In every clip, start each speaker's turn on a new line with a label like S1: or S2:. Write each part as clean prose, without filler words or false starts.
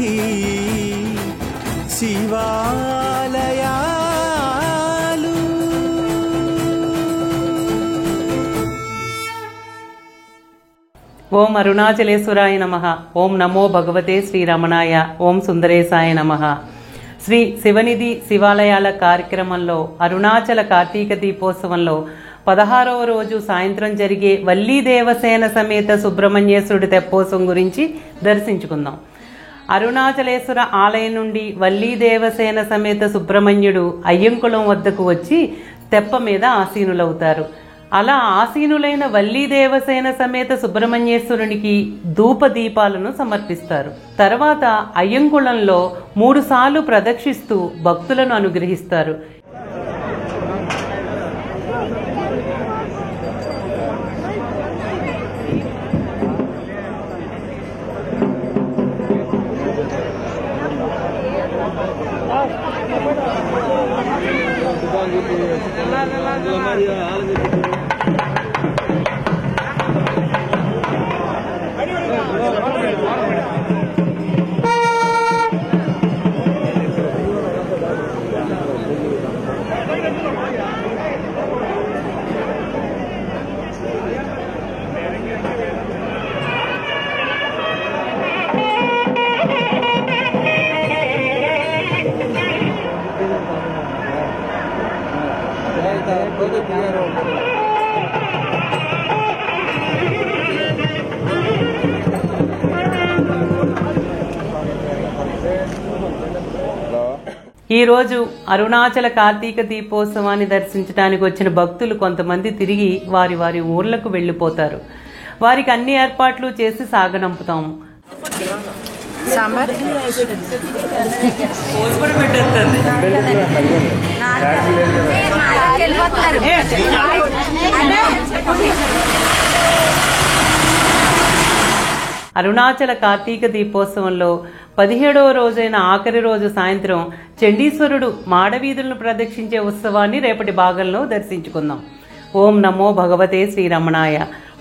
S1: శివనిధి శివాలయాలు.
S2: ఓం అరుణాచలేశ్వరాయ నమః. ఓం నమో భగవతే శ్రీరమణాయ. ఓం సుందరేశాయ నమః. శ్రీ శివనిధి శివాలయాల కార్యక్రమంలో అరుణాచల కార్తీక దీపోత్సవంలో 16వ రోజు సాయంత్రం జరిగే వల్లీ దేవసేన సమేత సుబ్రహ్మణ్యేశ్వరుడి తెప్పోత్సవం గురించి దర్శించుకుందాం. అరుణాచలేశ్వర ఆలయం నుండి వల్లీ దేవసేన సమేత సుబ్రహ్మణ్యుడు అయ్యంకుళం వద్దకు వచ్చి తెప్ప మీద ఆసీనులవుతారు. అలా ఆసీనులైన వల్లీ దేవసేన సమేత సుబ్రహ్మణ్యేశ్వరునికి ధూప దీపాలను సమర్పిస్తారు. తర్వాత అయ్యంకుళంలో 3 సార్లు ప్రదక్షిస్తూ భక్తులను అనుగ్రహిస్తారు. ఈరోజు అరుణాచల కార్తీక దీపోత్సవాన్ని దర్శించడానికి వచ్చిన భక్తులు కొంతమంది తిరిగి వారి వారి ఊర్లకు వెళ్లిపోతారు. వారికి అన్ని ఏర్పాట్లు చేసి సాగనంపుతాము. అరుణాచల కార్తీక దీపోత్సవంలో 17వ రోజైన ఆఖరి రోజు సాయంత్రం చండీశ్వరుడు మాడవీధులను ప్రదక్షించే ఉత్సవాన్ని రేపటి భాగంలో దర్శించుకుందాం. ఓం నమో భగవతే శ్రీరమణాయ.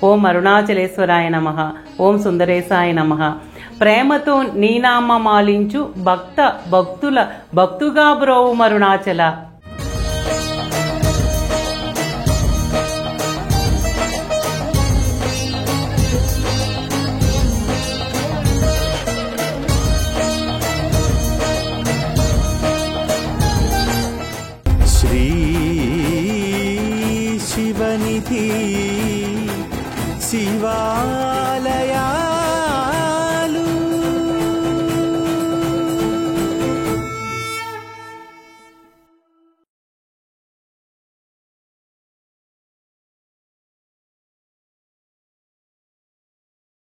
S2: ఓం అరుణాచలేశ్వరాయ నమః. ఓం సుందరేశాయ నమః. ప్రేమతో నీనామ మాలించు భక్తుల భక్తుగా బ్రోవు అరుణాచల.
S1: శ్రీ శివనిధి శివాలయాలు.